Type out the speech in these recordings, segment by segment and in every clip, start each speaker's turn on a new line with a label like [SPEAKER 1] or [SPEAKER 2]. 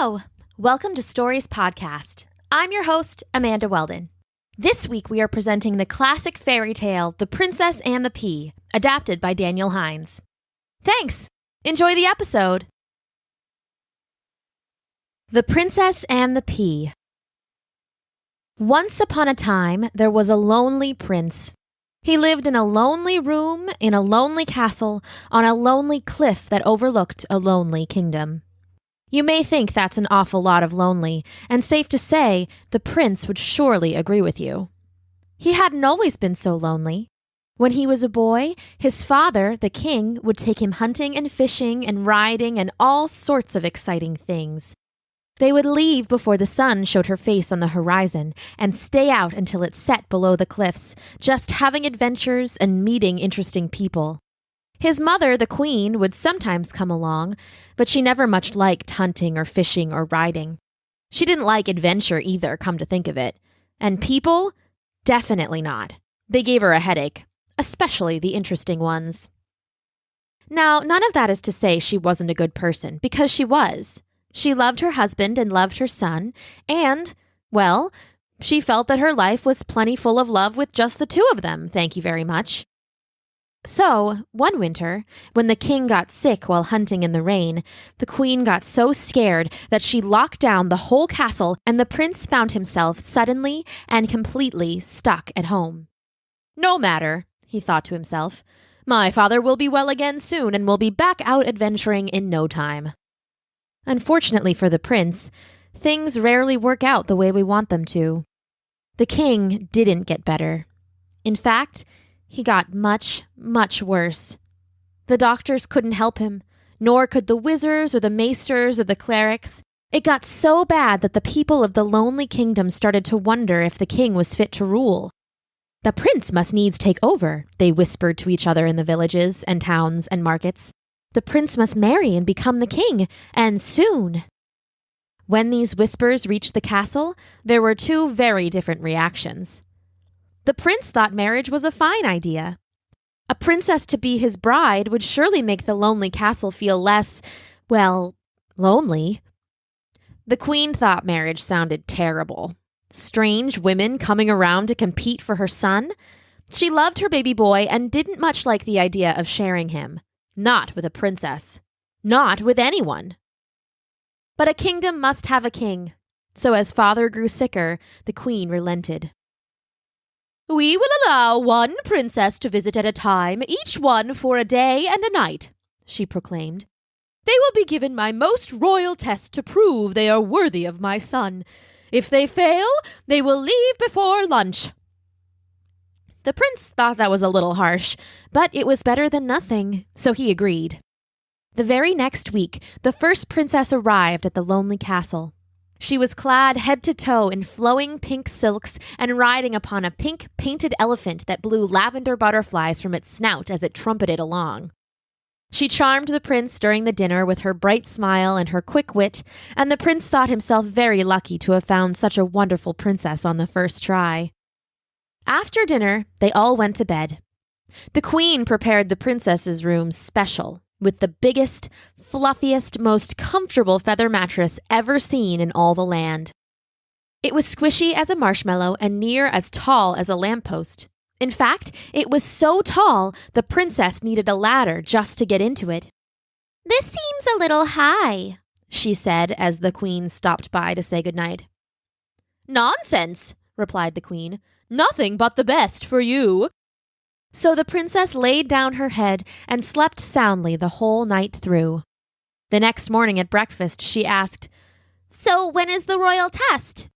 [SPEAKER 1] Hello! Welcome to Stories Podcast. I'm your host, Amanda Weldin. This week we are presenting the classic fairy tale, The Princess and the Pea, adapted by Daniel Hinds. Thanks! Enjoy the episode! The Princess and the Pea. Once upon a time, there was a lonely prince. He lived in a lonely room in a lonely castle on a lonely cliff that overlooked a lonely kingdom. You may think that's an awful lot of lonely, and safe to say, the prince would surely agree with you. He hadn't always been so lonely. When he was a boy, his father, the king, would take him hunting and fishing and riding and all sorts of exciting things. They would leave before the sun showed her face on the horizon and stay out until it set below the cliffs, just having adventures and meeting interesting people. His mother, the queen, would sometimes come along, but she never much liked hunting or fishing or riding. She didn't like adventure either, come to think of it. And people? Definitely not. They gave her a headache, especially the interesting ones. Now, none of that is to say she wasn't a good person, because she was. She loved her husband and loved her son, and, well, she felt that her life was plenty full of love with just the two of them, thank you very much. So, one winter, when the king got sick while hunting in the rain, the queen got so scared that she locked down the whole castle and the prince found himself suddenly and completely stuck at home. No matter, he thought to himself. My father will be well again soon and will be back out adventuring in no time. Unfortunately for the prince, things rarely work out the way we want them to. The king didn't get better. In fact, he got much, much worse. The doctors couldn't help him, nor could the wizards or the maesters or the clerics. It got so bad that the people of the lonely kingdom started to wonder if the king was fit to rule. The prince must needs take over, they whispered to each other in the villages and towns and markets. The prince must marry and become the king, and soon. When these whispers reached the castle, there were two very different reactions. The prince thought marriage was a fine idea. A princess to be his bride would surely make the lonely castle feel less, well, lonely. The queen thought marriage sounded terrible. Strange women coming around to compete for her son? She loved her baby boy and didn't much like the idea of sharing him. Not with a princess. Not with anyone. But a kingdom must have a king. So as father grew sicker, the queen relented. We will allow one princess to visit at a time, each one for a day and a night, she proclaimed. They will be given my most royal test to prove they are worthy of my son. If they fail, they will leave before lunch. The prince thought that was a little harsh, but it was better than nothing, so he agreed. The very next week, the first princess arrived at the lonely castle. She was clad head to toe in flowing pink silks and riding upon a pink painted elephant that blew lavender butterflies from its snout as it trumpeted along. She charmed the prince during the dinner with her bright smile and her quick wit, and the prince thought himself very lucky to have found such a wonderful princess on the first try. After dinner, they all went to bed. The queen prepared the princess's room special, with the biggest, fluffiest, most comfortable feather mattress ever seen in all the land. It was squishy as a marshmallow and near as tall as a lamppost. In fact, it was so tall, the princess needed a ladder just to get into it. This seems a little high, she said as the queen stopped by to say goodnight. Nonsense, replied the queen. Nothing but the best for you. So the princess laid down her head and slept soundly the whole night through. The next morning at breakfast, she asked, So when is the royal test?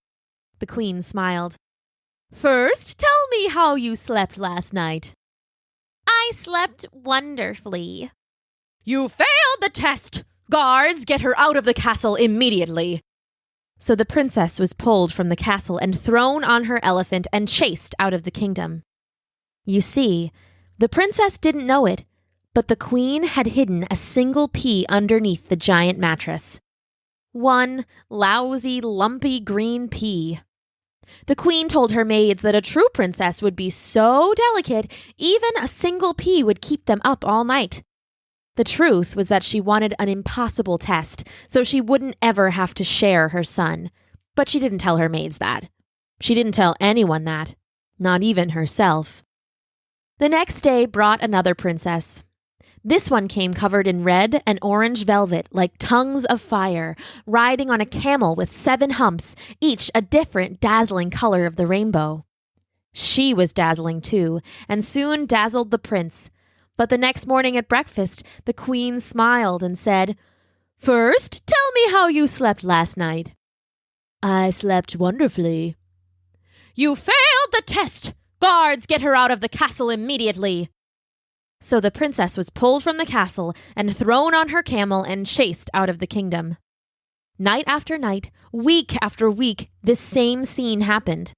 [SPEAKER 1] The queen smiled. First, tell me how you slept last night. I slept wonderfully. You failed the test! Guards, get her out of the castle immediately! So the princess was pulled from the castle and thrown on her elephant and chased out of the kingdom. You see, the princess didn't know it, but the queen had hidden a single pea underneath the giant mattress. One lousy, lumpy green pea. The queen told her maids that a true princess would be so delicate, even a single pea would keep them up all night. The truth was that she wanted an impossible test, so she wouldn't ever have to share her son. But she didn't tell her maids that. She didn't tell anyone that, not even herself. The next day brought another princess. This one came covered in red and orange velvet like tongues of fire, riding on a camel with 7 humps, each a different dazzling color of the rainbow. She was dazzling too, and soon dazzled the prince. But the next morning at breakfast, the queen smiled and said, "First, tell me how you slept last night." "I slept wonderfully." "You failed the test! Guards, get her out of the castle immediately!" So the princess was pulled from the castle and thrown on her camel and chased out of the kingdom. Night after night, week after week, this same scene happened.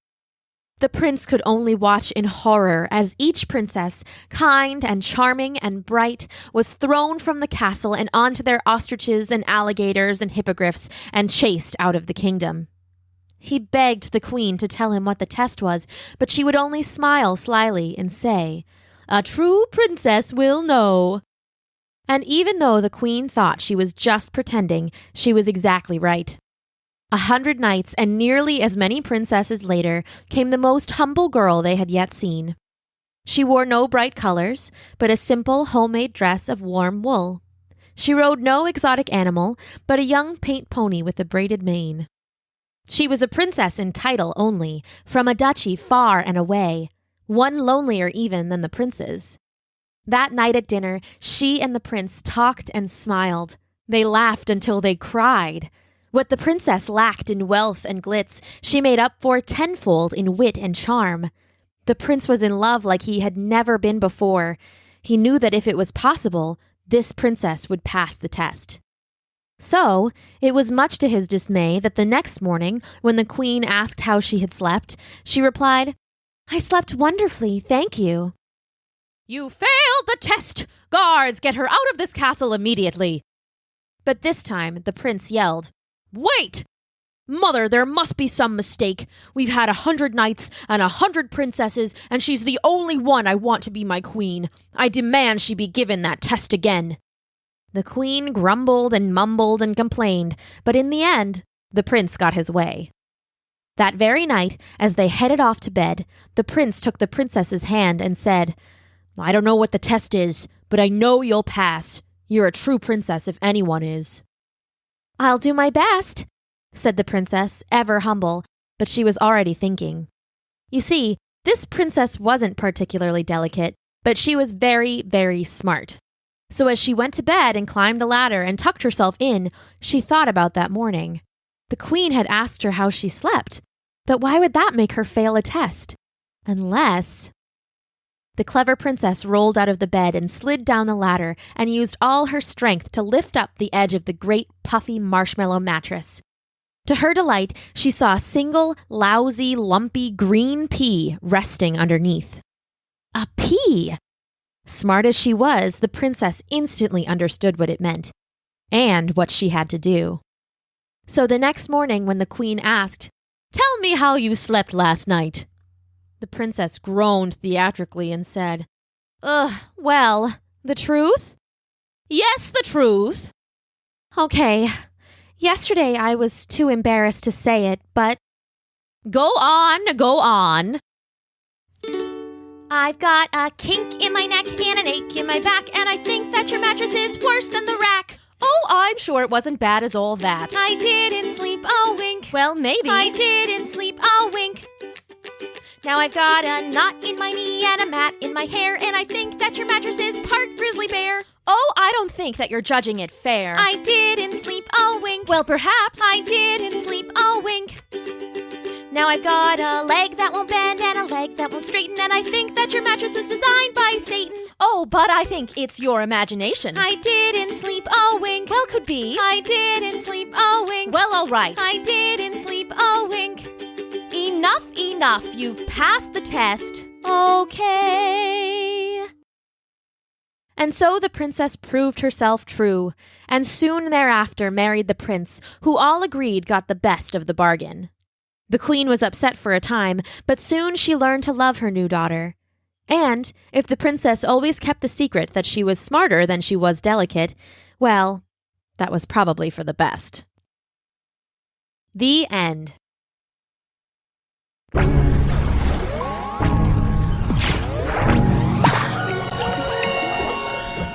[SPEAKER 1] The prince could only watch in horror as each princess, kind and charming and bright, was thrown from the castle and onto their ostriches and alligators and hippogriffs and chased out of the kingdom. He begged the queen to tell him what the test was, but she would only smile slyly and say, "A true princess will know." And even though the queen thought she was just pretending, she was exactly right. 100 nights and nearly as many princesses later came the most humble girl they had yet seen. She wore no bright colors, but a simple homemade dress of warm wool. She rode no exotic animal, but a young paint pony with a braided mane. She was a princess in title only, from a duchy far and away, one lonelier even than the princes. That night at dinner, she and the prince talked and smiled. They laughed until they cried. What the princess lacked in wealth and glitz, she made up for tenfold in wit and charm. The prince was in love like he had never been before. He knew that if it was possible, this princess would pass the test. So, it was much to his dismay that the next morning, when the queen asked how she had slept, she replied, "I slept wonderfully, thank you." "You failed the test! Guards, get her out of this castle immediately!" But this time, the prince yelled, "Wait! Mother, there must be some mistake. We've had 100 nights and 100 princesses, and she's the only one I want to be my queen. I demand she be given that test again." The queen grumbled and mumbled and complained, but in the end, the prince got his way. That very night, as they headed off to bed, the prince took the princess's hand and said, "I don't know what the test is, but I know you'll pass. You're a true princess if anyone is." "I'll do my best," said the princess, ever humble, but she was already thinking. You see, this princess wasn't particularly delicate, but she was very, very smart. So as she went to bed and climbed the ladder and tucked herself in, she thought about that morning. The queen had asked her how she slept, but why would that make her fail a test? Unless... The clever princess rolled out of the bed and slid down the ladder and used all her strength to lift up the edge of the great puffy marshmallow mattress. To her delight, she saw a single, lousy, lumpy green pea resting underneath. A pea! Smart as she was, the princess instantly understood what it meant, and what she had to do. So the next morning when the queen asked, "Tell me how you slept last night," the princess groaned theatrically and said, Well, the truth?" "Yes, the truth." "Okay, yesterday I was too embarrassed to say it, but..." Go on, go on." "I've got a kink in my neck and an ache in my back, and I think that your mattress is worse than the rack." "Oh, I'm sure it wasn't bad as all that." "I didn't sleep a wink." "Well, maybe." "I didn't sleep a wink." "Now I've got a knot in my knee and a mat in my hair, and I think that your mattress is part grizzly bear." "Oh, I don't think that you're judging it fair." "I didn't sleep a wink." "Well, perhaps." "I didn't sleep a wink." "Now I've got a leg that won't bend and a leg that won't straighten, and I think that your mattress was designed by Satan." "Oh, but I think it's your imagination." "I didn't sleep a wink." "Well, could be." "I didn't sleep a wink." "Well, all right." "I didn't sleep a wink." "Enough, enough. You've passed the test." "Okay." And so the princess proved herself true, and soon thereafter married the prince, who all agreed got the best of the bargain. The queen was upset for a time, but soon she learned to love her new daughter. And if the princess always kept the secret that she was smarter than she was delicate, well, that was probably for the best. The end.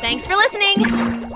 [SPEAKER 1] Thanks for listening.